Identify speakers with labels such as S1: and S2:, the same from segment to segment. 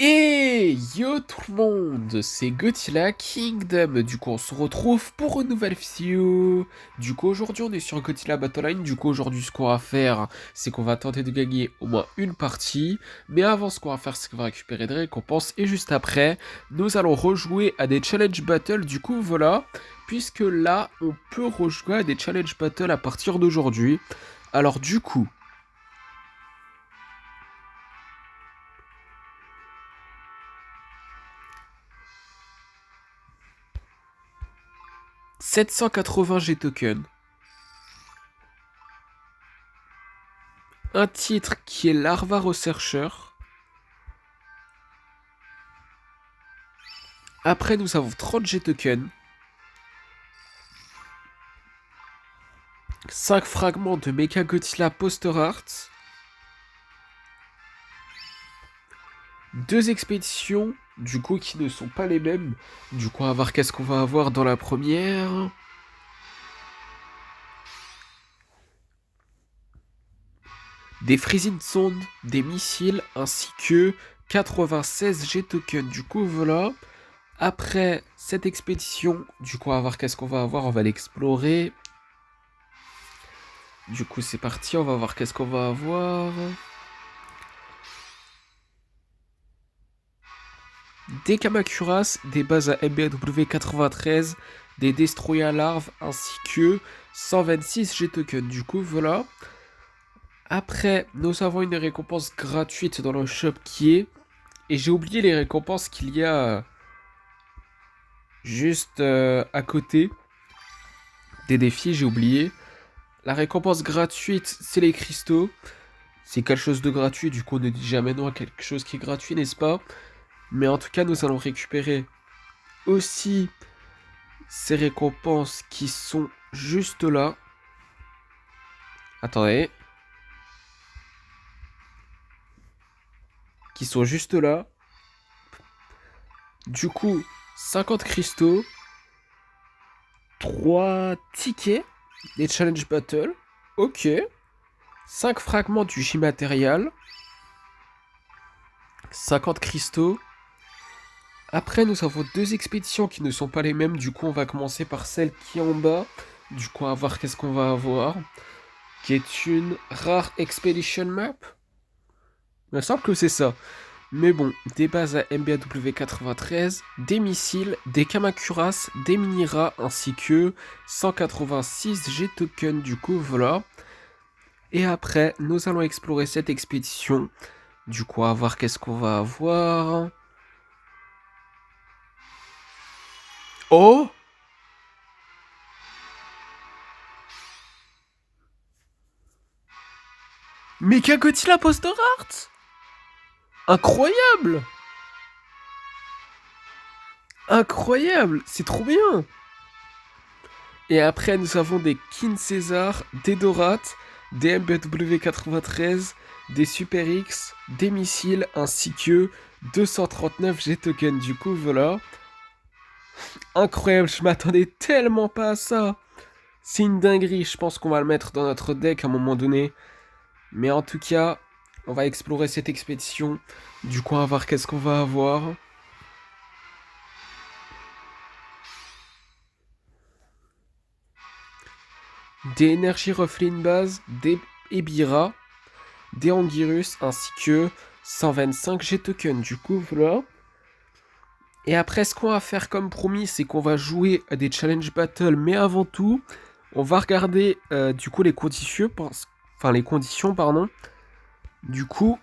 S1: Et yo tout le monde, c'est Godzilla Kingdom. Du coup, on se retrouve pour une nouvelle vidéo. Du coup, aujourd'hui, on est sur Godzilla Battle Line. Du coup, aujourd'hui, ce qu'on va faire, c'est qu'on va tenter de gagner au moins une partie. Mais avant, ce qu'on va faire, c'est qu'on va récupérer des récompenses. Et juste après, nous allons rejouer à des challenge battles. Du coup, voilà. Puisque là, on peut rejouer à des challenge battles à partir d'aujourd'hui. Alors, du coup, 780 G tokens. Un titre qui est Larva Researcher. Après, nous avons 30 G tokens. 5 fragments de Mecha Godzilla Poster Art. 2 expéditions, du coup, qui ne sont pas les mêmes. Du coup, on va voir qu'est-ce qu'on va avoir dans la première. Des Freezing Sondes, des missiles, ainsi que 96 G tokens. Du coup, voilà. Après cette expédition, du coup, on va voir qu'est-ce qu'on va avoir. On va l'explorer. Du coup, c'est parti. On va voir qu'est-ce qu'on va avoir. Des Kamakuras, des bases à MBW 93, des Destroyer larves ainsi que 126 G tokens. Du coup, voilà. Après, nous avons une récompense gratuite dans le shop qui est. Et j'ai oublié les récompenses qu'il y a juste à côté des défis, j'ai oublié. La récompense gratuite, c'est les cristaux. C'est quelque chose de gratuit, du coup on ne dit jamais non à quelque chose qui est gratuit, n'est-ce pas? Mais en tout cas, nous allons récupérer aussi ces récompenses qui sont juste là. Attendez. Qui sont juste là. Du coup, 50 cristaux. 3 tickets. Des challenge battle. Ok. 5 fragments du J-Material. 50 cristaux. Après, nous avons 2 expéditions qui ne sont pas les mêmes. Du coup, on va commencer par celle qui est en bas. Du coup, on va voir qu'est-ce qu'on va avoir. Qui est une rare expedition map. Il me semble que c'est ça. Mais bon, des bases à MBAW 93, des missiles, des Kamakuras, des Miniras, ainsi que 186 G tokens. Du coup, voilà. Et après, nous allons explorer cette expédition. Du coup, à voir qu'est-ce qu'on va avoir. Oh! Mecha Godzilla Poster Art! Incroyable! Incroyable! C'est trop bien! Et après, nous avons des Kin César, des Dorat, des MBW 93, des Super X, des missiles, ainsi que 239 G tokens. Du coup, voilà. Incroyable, je m'attendais tellement pas à ça. C'est une dinguerie, je pense qu'on va le mettre dans notre deck à un moment donné. Mais en tout cas, on va explorer cette expédition. Du coup, on va voir qu'est-ce qu'on va avoir. Des énergies reflets une base, des Ebira, des Anguirus, ainsi que 125 G tokens. Du coup, voilà. Et après, ce qu'on va faire comme promis, c'est qu'on va jouer à des challenge battles. Mais avant tout, on va regarder du coup les conditions. Enfin, les conditions, pardon. Du coup,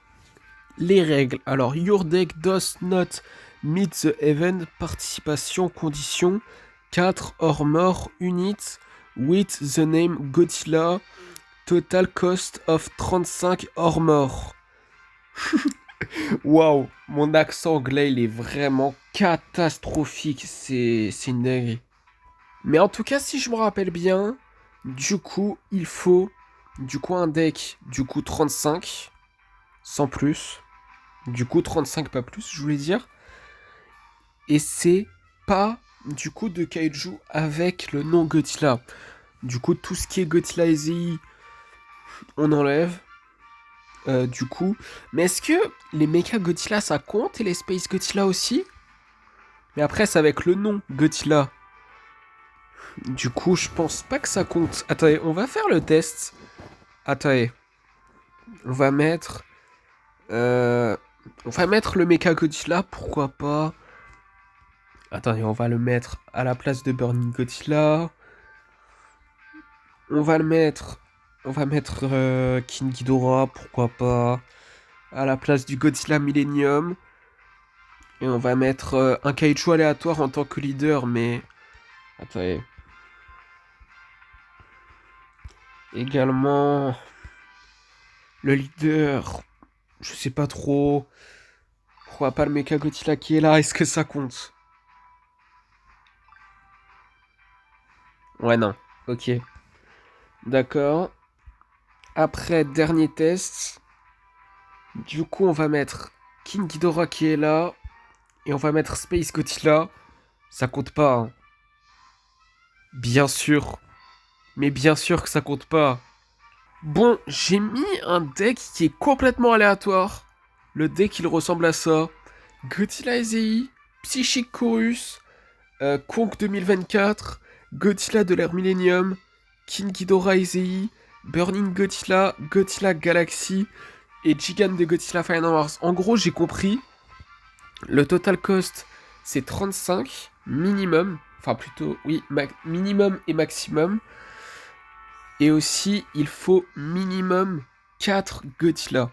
S1: les règles. Alors, your deck does not meet the event. Participation, conditions. 4 armor units with the name Godzilla. Total cost of 35 armor. Waouh, mon accent anglais il est vraiment catastrophique, c'est une dinguerie. Mais en tout cas, si je me rappelle bien, du coup, il faut du coup un deck du coup 35 sans plus. Du coup 35 pas plus, je voulais dire. Et c'est pas du coup de kaiju avec le nom Godzilla. Du coup, tout ce qui est Godzilla EZI, on enlève. du coup. Mais est-ce que les Mecha Godzilla ça compte et les Space Godzilla aussi? Mais après, c'est avec le nom Godzilla. Du coup, je pense pas que ça compte. Attendez, on va faire le test. Attendez, on va mettre. euh, On va mettre le Mecha Godzilla, pourquoi pas. Attendez, on va le mettre à la place de Burning Godzilla. On va le mettre. On va mettre King Ghidorah, pourquoi pas. À la place du Godzilla Millennium. Et on va mettre un kaiju aléatoire en tant que leader, mais. Attendez. Également. Le leader. Je sais pas trop. Pourquoi pas le Mecha Godzilla qui est là? Est-ce que ça compte? Ouais, non. Ok. D'accord. Après, dernier test. Du coup, on va mettre King Ghidorah qui est là. Et on va mettre Space Godzilla. Ça compte pas, hein. Bien sûr. Mais bien sûr que ça compte pas. Bon, j'ai mis un deck qui est complètement aléatoire. Le deck, il ressemble à ça. Godzilla Ezei, Psychic Chorus, Kong 2024, Godzilla de l'ère Millennium, King Ghidorah Ezei, Burning Godzilla, Godzilla Galaxy et Gigan de Godzilla Final Wars. En gros, j'ai compris. Le total cost, c'est 35 minimum. Enfin, plutôt, oui, minimum et maximum. Et aussi, il faut minimum 4 Godzilla.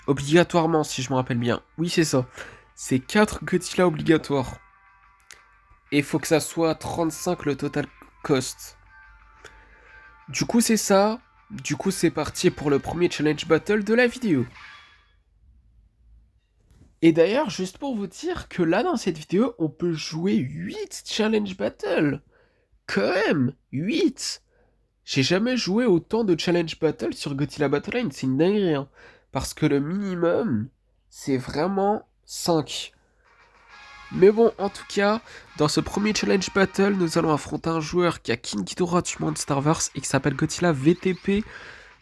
S1: Obligatoirement, si je me rappelle bien. Oui, c'est ça. C'est 4 Godzilla obligatoires. Et il faut que ça soit 35 le total cost. Du coup, c'est ça. Du coup, c'est parti pour le premier challenge battle de la vidéo. Et d'ailleurs, juste pour vous dire que là, dans cette vidéo, on peut jouer 8 challenge battle. Quand même, 8. J'ai jamais joué autant de challenge battle sur Godzilla Battle Line, c'est une dinguerie, hein. Parce que le minimum, c'est vraiment 5. Mais bon, en tout cas, dans ce premier challenge battle, nous allons affronter un joueur qui a King Ghidorah du Monsterverse et qui s'appelle Godzilla VTP.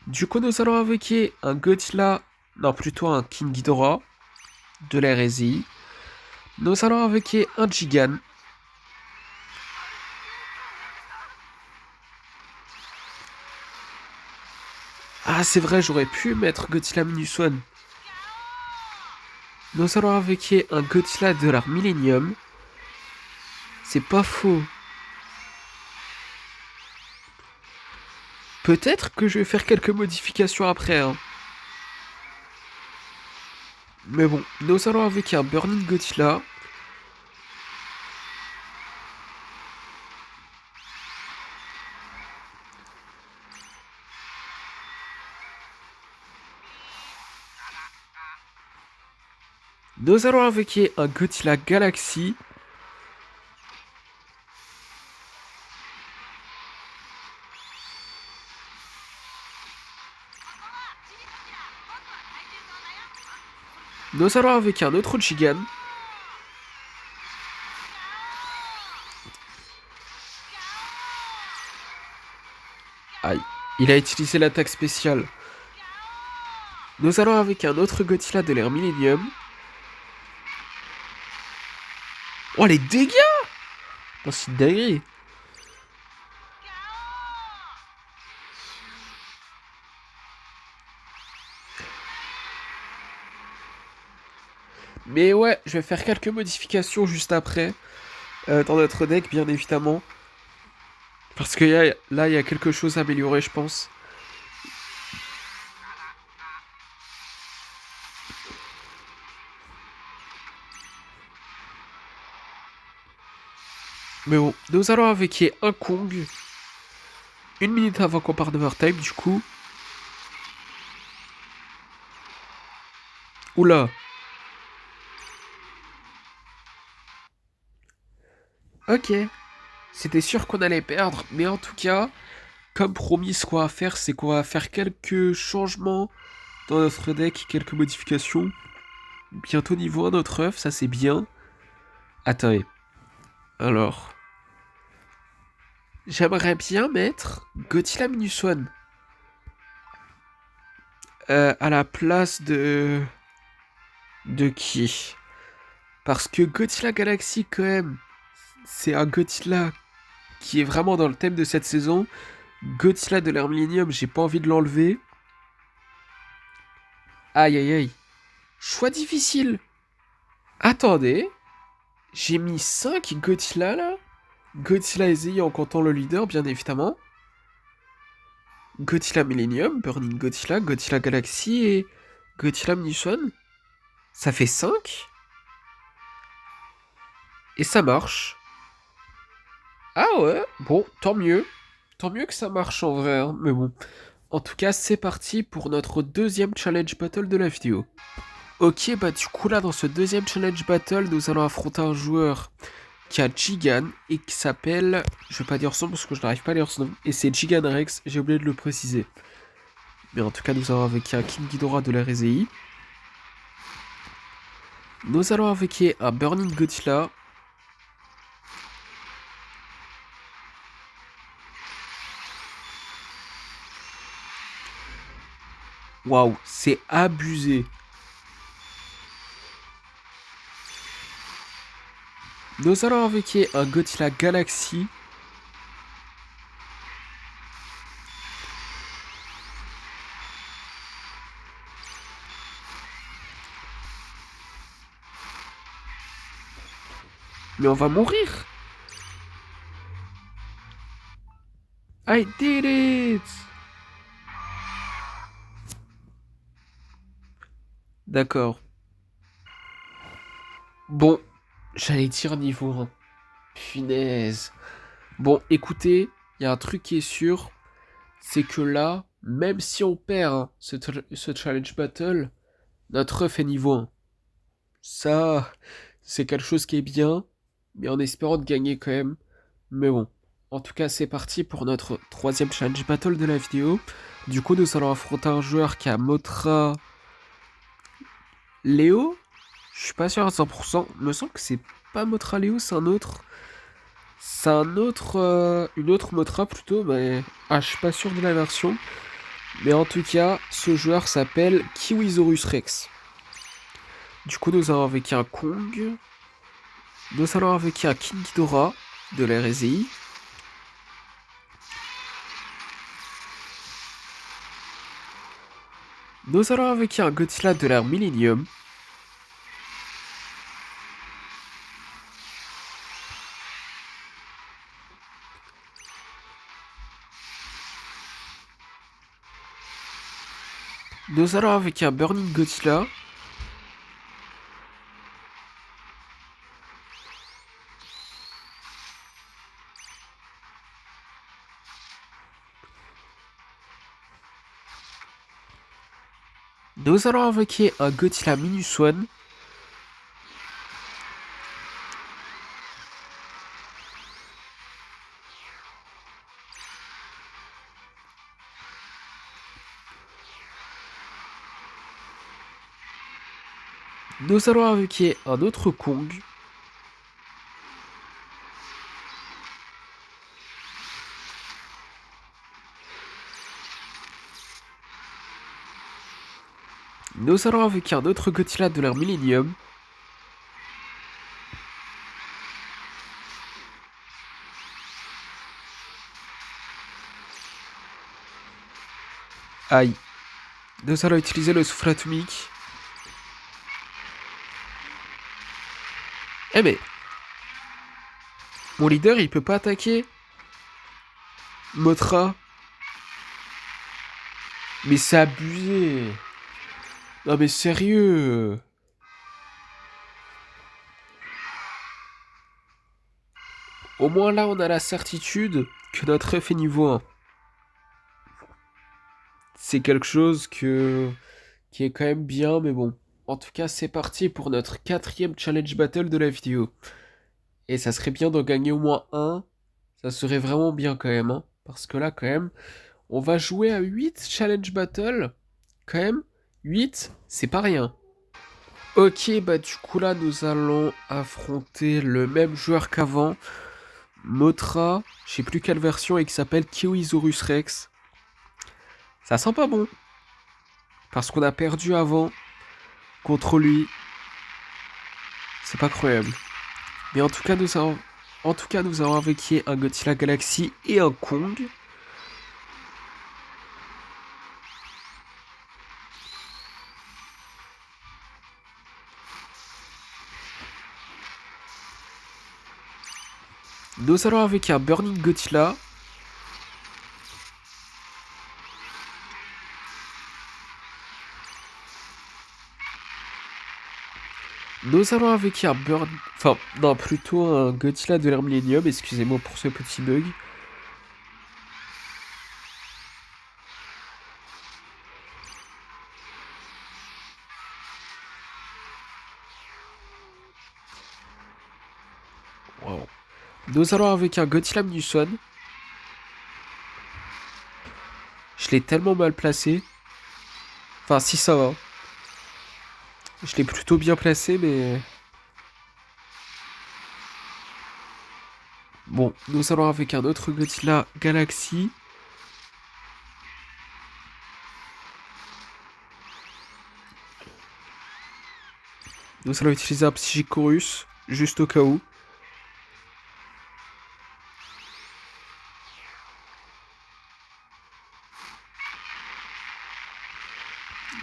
S1: Du coup, nous allons invoquer un Godzilla, non, plutôt un King Ghidorah de l'hérésie. Nous allons invoquer un Gigan. Ah, c'est vrai, j'aurais pu mettre Godzilla Minus One. Nous allons invoquer un Godzilla de l'art Millennium. C'est pas faux. Peut-être que je vais faire quelques modifications après, hein. Mais bon, nous allons invoquer un Burning Godzilla. Nous allons invoquer un Godzilla Galaxy. Nous allons invoquer un autre Gigan. Aïe, il a utilisé l'attaque spéciale. Nous allons invoquer un autre Godzilla de l'ère Millennium. Oh, les dégâts! Oh, c'est une dinguerie. Mais ouais, je vais faire quelques modifications juste après. Dans notre deck, bien évidemment. Parce que là, il y a quelque chose à améliorer, je pense. Mais bon, nous allons invoquer un Kong. Une minute avant qu'on parte d'Overtime, du coup. Oula. Ok. C'était sûr qu'on allait perdre, mais en tout cas, comme promis, ce qu'on va faire, c'est qu'on va faire quelques changements dans notre deck, quelques modifications. Bientôt niveau 1 notre œuf, ça c'est bien. Attendez. Alors. J'aimerais bien mettre Godzilla Minus One. à la place de qui? Parce que Godzilla Galaxy, quand même, c'est un Godzilla qui est vraiment dans le thème de cette saison. Godzilla de l'ère Millennium, j'ai pas envie de l'enlever. Aïe aïe aïe. Choix difficile. Attendez. J'ai mis 5 Godzilla là. Godzilla Ezei en comptant le leader, bien évidemment. Godzilla Millennium, Burning Godzilla, Godzilla Galaxy et Godzilla Minus-One. Ça fait 5. Et ça marche. Ah ouais, bon, tant mieux. Tant mieux que ça marche en vrai, hein, mais bon. En tout cas, c'est parti pour notre deuxième challenge battle de la vidéo. Ok, bah du coup là, dans ce deuxième challenge battle, nous allons affronter un joueur qui a Gigan et qui s'appelle... Je vais pas dire son nom parce que je n'arrive pas à lire son nom. Et c'est Gigan Rex, j'ai oublié de le préciser. Mais en tout cas, nous allons avec un King Ghidorah de la RZI. Nous allons avec un Burning Godzilla. Waouh, c'est abusé. Nous allons avec un Godzilla Galaxy. Mais on va mourir. I did it. D'accord. Bon, j'allais dire niveau 1. Punaise. Bon, écoutez, il y a un truc qui est sûr. C'est que là, même si on perd hein, ce challenge battle, notre ref est niveau 1. Ça, c'est quelque chose qui est bien, mais en espérant de gagner quand même. Mais bon, en tout cas, c'est parti pour notre troisième challenge battle de la vidéo. Du coup, nous allons affronter un joueur qui a Mothra Léo. Je suis pas sûr à 100%. Il me semble que c'est pas Mothra Léo, c'est un autre. C'est un autre, une autre Mothra plutôt, mais je suis pas sûr de la version. Mais en tout cas, ce joueur s'appelle Kiwisaurus Rex. Du coup, nous allons avec un Kong. Nous allons avec un King Ghidorah de la RZI. Nous allons avec un Godzilla de l'ère Millennium. Nous allons avec un Burning Godzilla. Nous allons avec un Godzilla Minus-One. Nous allons avec un autre Kong. Nous allons avec un autre Godzilla de l'ère Millennium. Aïe. Nous allons utiliser le souffle atomique. Eh mais... Mon leader, il peut pas attaquer Mothra. Mais c'est abusé. Non mais sérieux. Au moins là, on a la certitude que notre ref est niveau 1. C'est quelque chose qui est quand même bien, mais bon. En tout cas, c'est parti pour notre quatrième challenge battle de la vidéo. Et ça serait bien d'en gagner au moins un. Ça serait vraiment bien quand même, hein. Parce que là, quand même, on va jouer à 8 challenge battle. Quand même, 8, c'est pas rien. Ok, bah du coup là, nous allons affronter le même joueur qu'avant. Mothra, je sais plus quelle version, et qui s'appelle Kiwisaurus Rex. Ça sent pas bon. Parce qu'on a perdu avant contre lui. C'est pas croyable. Mais nous avons invoqué un Godzilla Galaxy et un Kong. Nous allons invoquer un Burning Godzilla. Nous allons invoquer un Enfin, non, plutôt un Godzilla de l'ère Millennium. Excusez-moi pour ce petit bug. Wow. Nous allons avec un Godzilla Muson. Je l'ai tellement mal placé. Enfin, si ça va. Je l'ai plutôt bien placé, mais... Bon, nous allons avec un autre Godzilla Galaxy. Nous allons utiliser un Psychicorus, juste au cas où.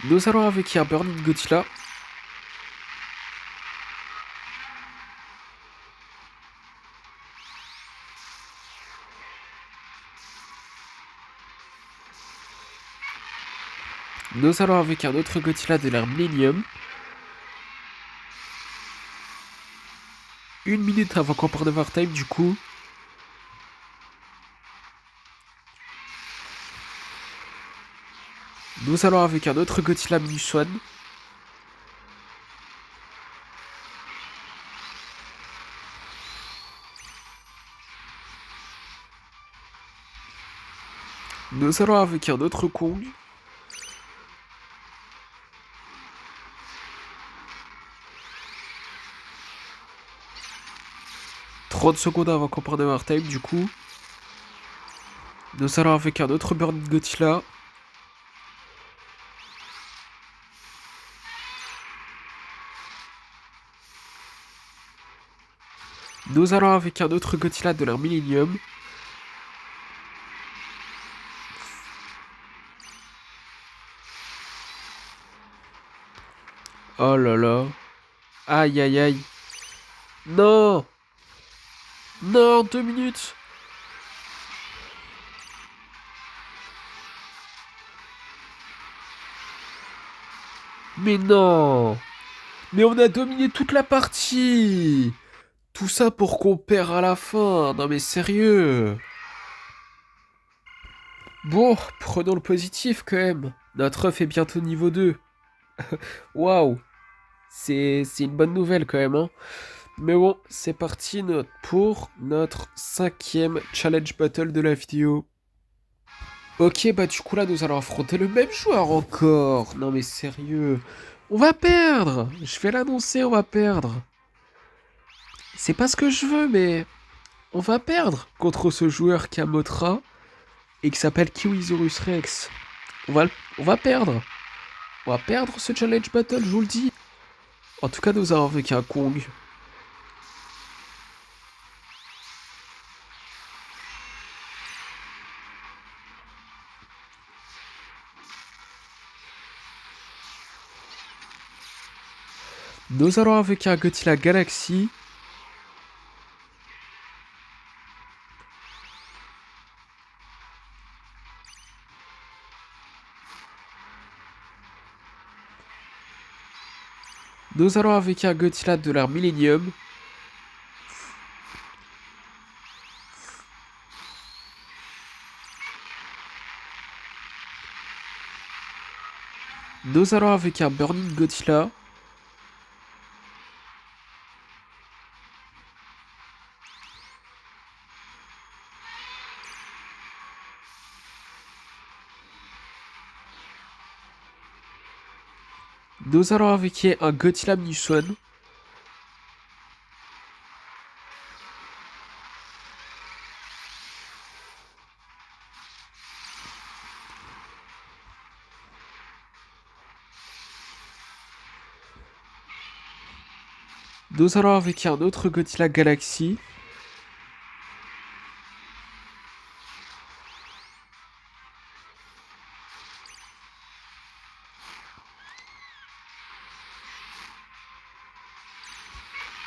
S1: Nous allons avec un Burning Godzilla. Nous allons avec un autre Godzilla de l'ère Millennium. 1 minute avant qu'on parte de Wartime, du coup. Nous allons avec un autre Godzilla Muson. Nous allons avec un autre Kong. « 30 secondes avant qu'on parte de Wartime, du coup. Nous allons avec un autre Burning Godzilla. Nous allons avec un autre Godzilla de l'ère Millennium. Oh là là. Aïe aïe aïe. Non. Non, 2 minutes. Mais non. Mais on a dominé toute la partie. Tout ça pour qu'on perd à la fin. Non mais sérieux. Bon, prenons le positif quand même. Notre œuf est bientôt niveau 2. Waouh. C'est une bonne nouvelle quand même, hein. Mais bon, c'est parti pour notre 5e challenge battle de la vidéo. Ok, bah du coup là, nous allons affronter le même joueur encore. Non mais sérieux. On va perdre. Je vais l'annoncer, on va perdre. C'est pas ce que je veux, mais... On va perdre contre ce joueur Kamotra et qui s'appelle Kiwisaurus Rex. On va perdre. On va perdre ce challenge battle, je vous le dis. En tout cas, nous avons avec un Kong. Nous allons avec un Godzilla Galaxy. Nous allons avec un Godzilla de l'ère Millennium. Nous allons avec un Burning Godzilla. Nous allons avec un Godzilla Muson. Nous allons avec un autre Godzilla Galaxy.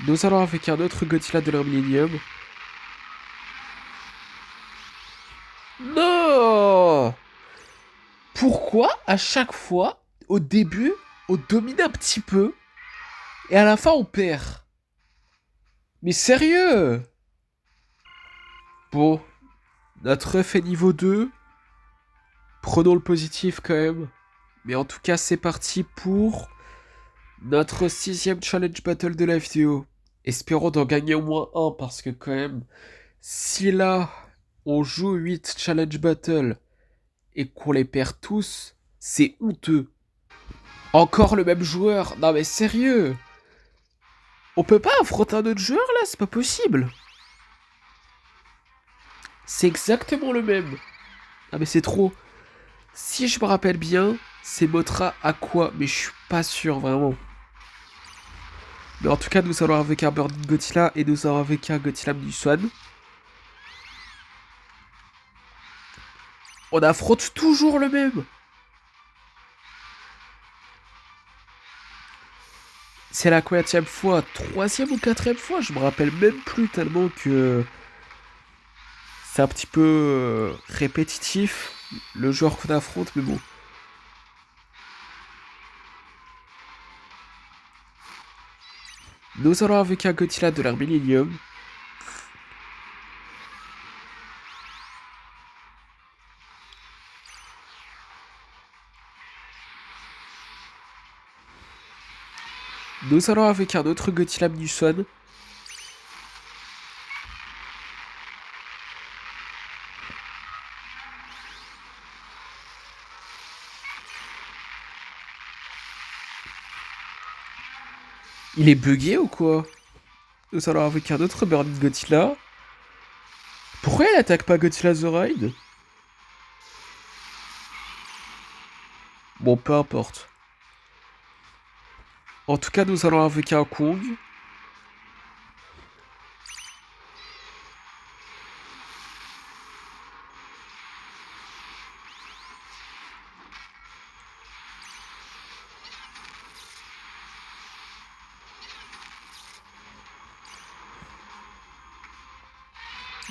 S1: Nous allons avec un autre Godzilla de l'ère Millennium. Non! Pourquoi à chaque fois, au début, on domine un petit peu et à la fin on perd? Mais sérieux? Bon, notre œuf est niveau 2. Prenons le positif quand même. Mais en tout cas, c'est parti pour notre 6ème challenge battle de la vidéo. Espérons d'en gagner au moins un parce que quand même, si là, on joue 8 challenge battle et qu'on les perd tous, c'est honteux. Encore le même joueur? Non mais sérieux? On peut pas affronter un autre joueur là? C'est pas possible. C'est exactement le même. Ah mais c'est trop. Si je me rappelle bien, c'est Motra Aqua, mais je suis pas sûr vraiment. Mais en tout cas, nous allons avec un Burning Godzilla et nous allons avec un Godzilla Swan. On affronte toujours le même. C'est la combienième fois? Troisième ou quatrième fois? Je me rappelle même plus tellement que c'est un petit peu répétitif le joueur qu'on affronte, mais bon. Nous allons avec un Godzilla de l'ère Millennium. Nous allons avec un autre Godzilla Swan. Il est bugué ou quoi? Nous allons avec un autre Burning Godzilla. Pourquoi il attaque pas Godzilla The Ride? Bon, peu importe. En tout cas, nous allons avec un Kong.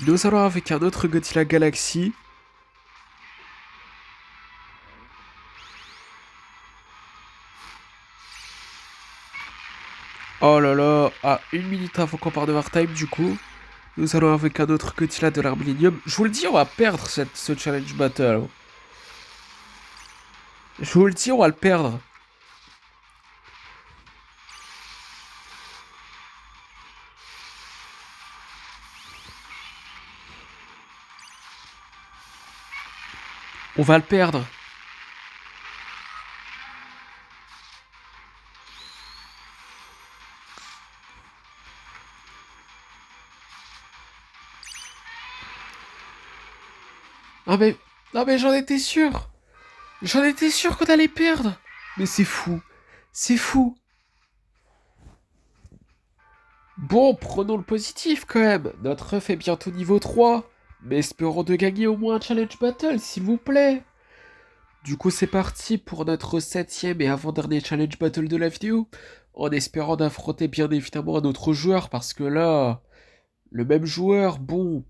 S1: Nous allons avec un autre Godzilla Galaxy. Oh là là, à 1 minute avant qu'on parte de Wartime, du coup. Nous allons avec un autre Godzilla de l'ère Millennium. Je vous le dis, on va perdre ce challenge battle. Je vous le dis, on va le perdre. On va le perdre. Non mais, non mais j'en étais sûr. J'en étais sûr qu'on allait perdre. Mais c'est fou. C'est fou. Bon, prenons le positif quand même. Notre œuf est bientôt niveau 3. Mais espérons de gagner au moins un challenge battle, s'il vous plaît. Du coup, c'est parti pour notre 7ème et avant-dernier challenge battle de la vidéo. En espérant d'affronter bien évidemment un autre joueur, parce que là, le même joueur, bon,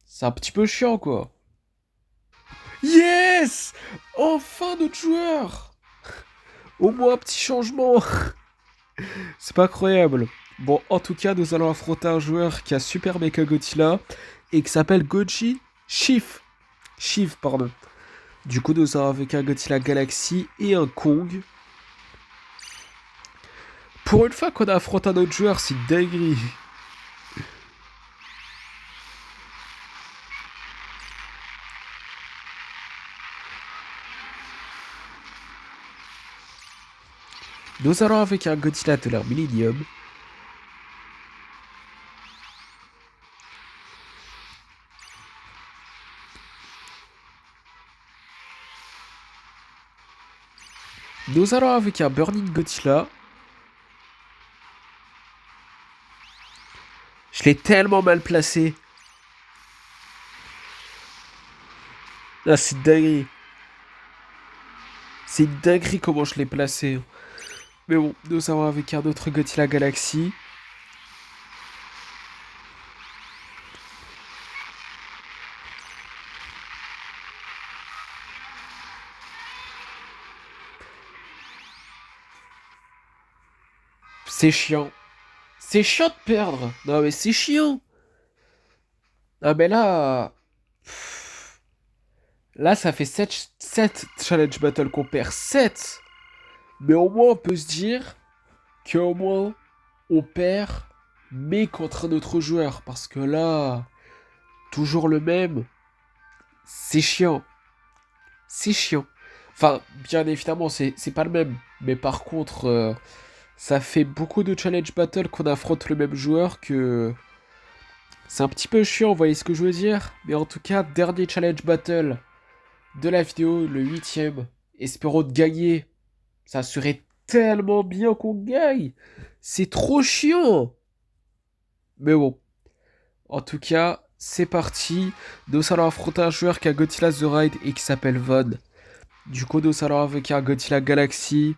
S1: c'est un petit peu chiant quoi. Yes! Enfin notre joueur! Au moins un petit changement. C'est pas incroyable. Bon, en tout cas, nous allons affronter un joueur qui a Super Mecha Godzilla et qui s'appelle Goji Shiv. Shiv, pardon. Du coup, nous allons avec un Godzilla Galaxy et un Kong. Pour une fois qu'on affronte un autre joueur, c'est une dinguerie. Nous allons avec un Godzilla de l'ère Millennium. Nous allons avec un Burning Godzilla. Je l'ai tellement mal placé. Ah, c'est une dinguerie. C'est une dinguerie comment je l'ai placé. Mais bon, nous avons avec un autre Godzilla Galaxy. C'est chiant. C'est chiant de perdre. Non mais c'est chiant. Ah mais là... Là ça fait 7 Challenge Battle qu'on perd. 7. Mais au moins on peut se dire qu'au moins on perd mais contre un autre joueur. Parce que là, toujours le même. C'est chiant. C'est chiant. Enfin, bien évidemment, c'est pas le même. Mais par contre, ça fait beaucoup de challenge battle qu'on affronte le même joueur que... C'est un petit peu chiant, vous voyez ce que je veux dire? Mais en tout cas, dernier challenge battle de la vidéo, le 8ème. Espérons de gagner. Ça serait tellement bien qu'on gagne. C'est trop chiant. Mais bon. En tout cas, c'est parti. Nous allons affronter un joueur qui a Godzilla The Ride et qui s'appelle Von. Du coup, nous allons avec un Godzilla Galaxy.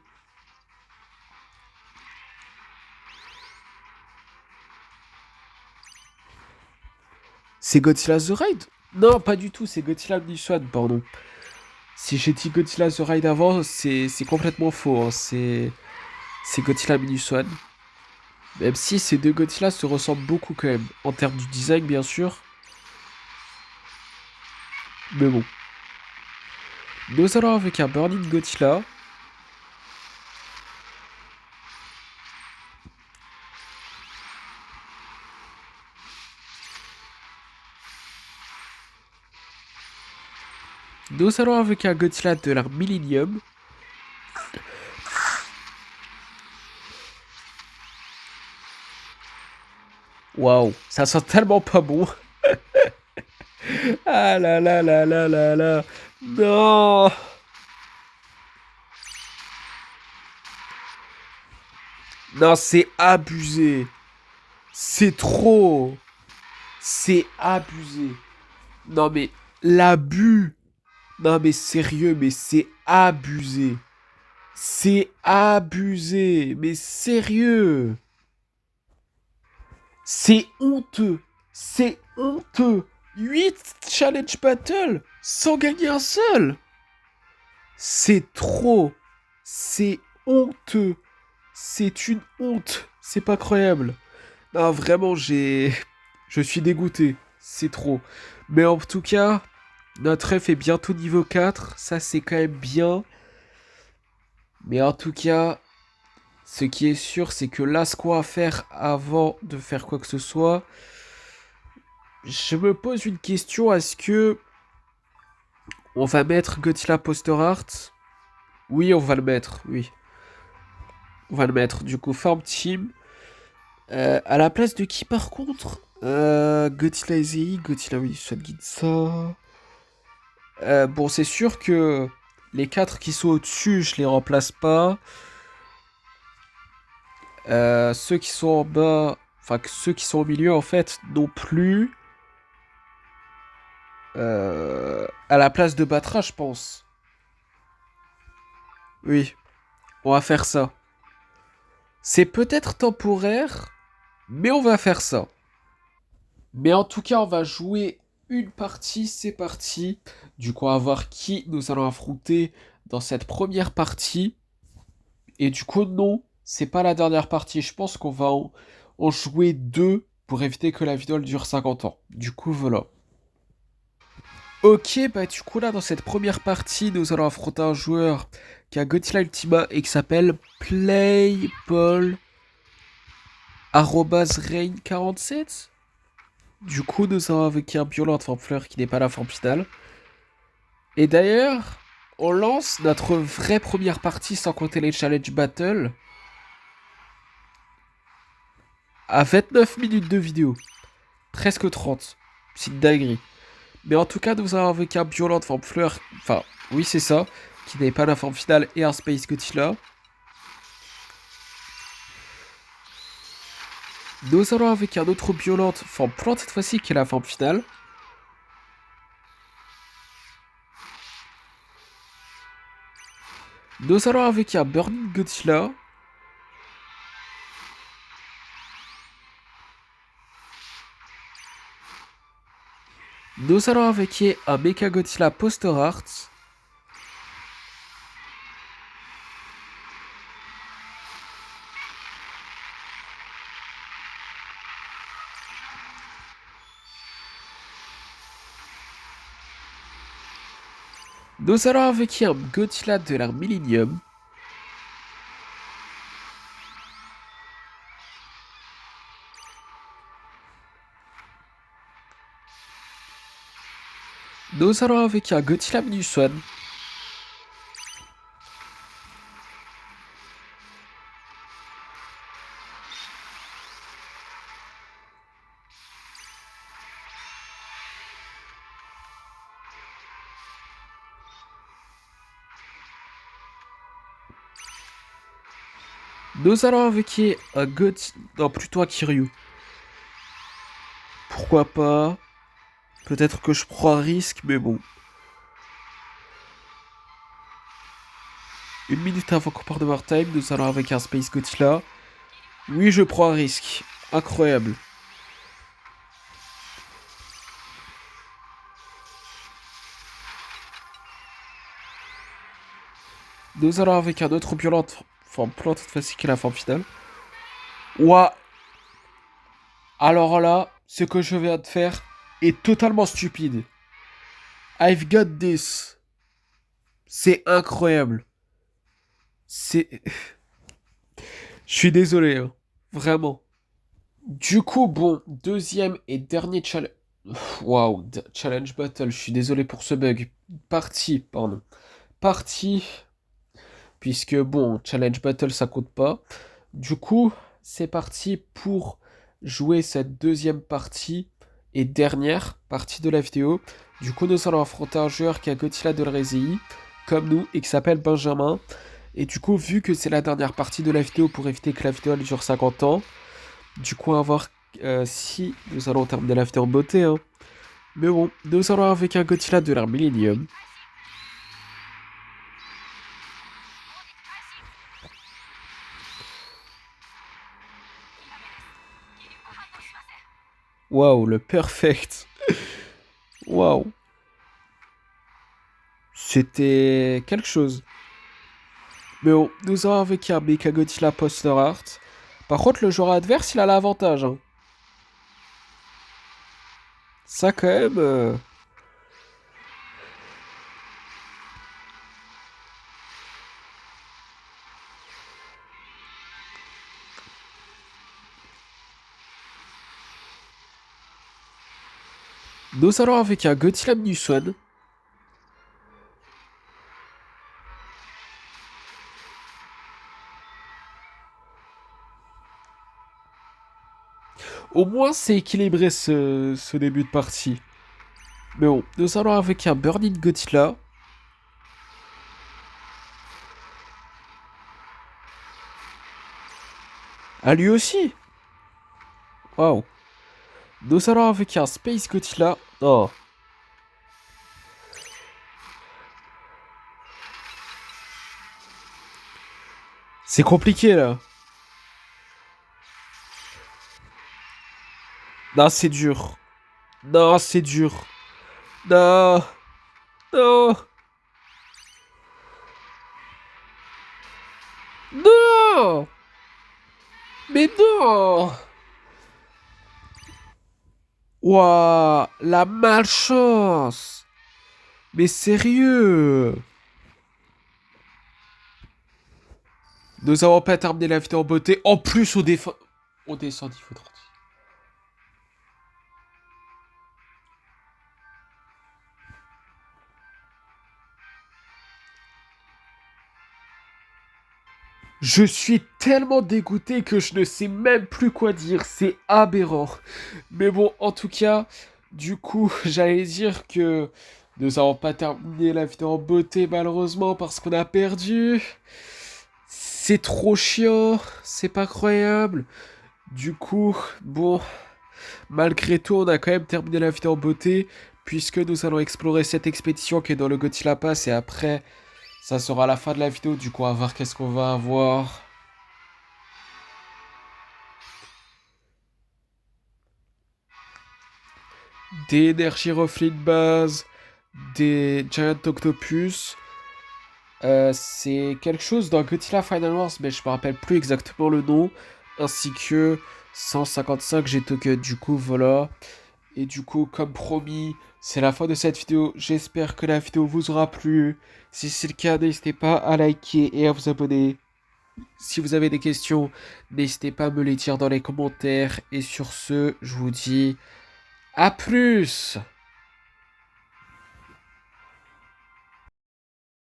S1: C'est Godzilla The Ride? Non, pas du tout, c'est Godzilla Minus One, pardon. Si j'ai dit Godzilla The Ride avant, c'est complètement faux. Hein. C'est Godzilla Minus One. Même si ces deux Godzilla se ressemblent beaucoup quand même. En termes du design, bien sûr. Mais bon. Nous allons avec un Burning Godzilla. Nous allons avec un Godzilla de l'ère Millennium. Waouh, ça sent tellement pas bon. Ah là là là là là là. Non. Non, c'est abusé. C'est trop. C'est abusé. Non mais l'abus. Non mais sérieux, mais c'est abusé. C'est abusé. Mais sérieux. C'est honteux. C'est honteux. 8 challenge battle sans gagner un seul. C'est trop. C'est honteux. C'est une honte. C'est pas croyable. Non, vraiment, je suis dégoûté. C'est trop. Mais en tout cas, notre F est bientôt niveau 4. Ça, c'est quand même bien. Mais en tout cas, ce qui est sûr, c'est que là, ce qu'on va faire avant de faire quoi que ce soit, je me pose une question. Est-ce que on va mettre Godzilla Poster Art? Oui, on va le mettre. Oui, on va le mettre. Du coup, Farm Team. À la place de qui, par contre? Godzilla Ezei, Godzilla Wilson Ginza. Bon, c'est sûr que les 4 qui sont au-dessus, je les remplace pas. Ceux qui sont en bas, enfin ceux qui sont au milieu en fait, non plus. À la place de Batra, je pense. Oui, on va faire ça. C'est peut-être temporaire, mais on va faire ça. Mais en tout cas, on va jouer une partie, c'est parti. Du coup, on va voir qui nous allons affronter dans cette première partie. Et du coup, non, c'est pas la dernière partie. Je pense qu'on va en jouer deux pour éviter que la vidéo elle dure 50 ans. Du coup, voilà. Ok, bah du coup là, dans cette première partie, nous allons affronter un joueur qui a Godzilla Ultima et qui s'appelle Playpaul@Rain47. Du coup, nous avons avec un Biolent de forme fleur qui n'est pas la forme finale. Et d'ailleurs, on lance notre vraie première partie sans compter les challenge battle à 29 minutes de vidéo. Presque 30. C'est une dinguerie. Mais en tout cas, nous avons avec un Biolent de forme fleur. Enfin, oui, c'est ça. Qui n'est pas la forme finale et un Space Godzilla. Nous allons avec un autre violente forme plante cette fois-ci qui est la forme finale. Nous allons avec un Burning Godzilla. Nous allons avec un Mecha Godzilla Poster Art. Nous allons avec un Godzilla de l'ère Millennium. Nous allons avec un Godzilla Minus One. Nous allons avec un Godzilla... Non, plutôt un Kiryu. Pourquoi pas? Peut-être que je prends un risque, mais bon. 1 minute avant qu'on parte de Wartime, nous allons avec un Space Godzilla. Oui, je prends un risque. Incroyable. Nous allons avec un autre violente forme plante cette fois-ci qui est la forme finale. Ouah. Alors là, ce que je viens de faire est totalement stupide. I've got this. C'est incroyable. C'est... Je suis désolé, hein. Vraiment. Du coup, bon, deuxième et dernier challenge... Waouh, challenge battle, je suis désolé pour ce bug. Partie, pardon. Partie, puisque bon, challenge battle ça compte pas. Du coup, c'est parti pour jouer cette deuxième partie et dernière partie de la vidéo. Du coup, nous allons affronter un joueur qui a Godzilla de l'Rezi, comme nous, et qui s'appelle Benjamin. Et du coup, vu que c'est la dernière partie de la vidéo pour éviter que la vidéo elle dure 50 ans, du coup, on va voir si nous allons terminer la vidéo en beauté. Hein. Mais bon, nous allons avec un Godzilla de l'ère Millennium. Waouh, le perfect. Waouh. C'était quelque chose. Mais bon, nous allons avec un Mecha Godzilla Poster Art. Par contre, le joueur adverse, il a l'avantage. Hein. Ça, quand même... Nous allons avec un Godzilla Minus One. Au moins, c'est équilibré ce début de partie. Mais bon, nous allons avec un Burning Godzilla. Ah, lui aussi. Waouh. Nous allons avec un Space Godzilla. Oh. C'est compliqué, là. Non, c'est dur. Non, c'est dur. Non. Non. Non. Mais non. Ouah, la malchance. Mais sérieux. Nous avons pas terminé la vidéo en beauté. En plus, au descend, il faut 30. Je suis tellement dégoûté que je ne sais même plus quoi dire. C'est aberrant. Mais bon, en tout cas, du coup, j'allais dire que nous n'avons pas terminé la vidéo en beauté, malheureusement, parce qu'on a perdu. C'est trop chiant. C'est pas croyable. Du coup, bon, malgré tout, on a quand même terminé la vidéo en beauté, puisque nous allons explorer cette expédition qui est dans le Godzilla Pass, et après, ça sera la fin de la vidéo, du coup, on va voir qu'est-ce qu'on va avoir. Des énergies reflets de base, des Giant Octopus. C'est quelque chose dans Godzilla Final Wars, mais je me rappelle plus exactement le nom, ainsi que 155 G-Token. Du coup, voilà. Et du coup, comme promis, c'est la fin de cette vidéo. J'espère que la vidéo vous aura plu. Si c'est le cas, n'hésitez pas à liker et à vous abonner. Si vous avez des questions, n'hésitez pas à me les dire dans les commentaires. Et sur ce, je vous dis à plus!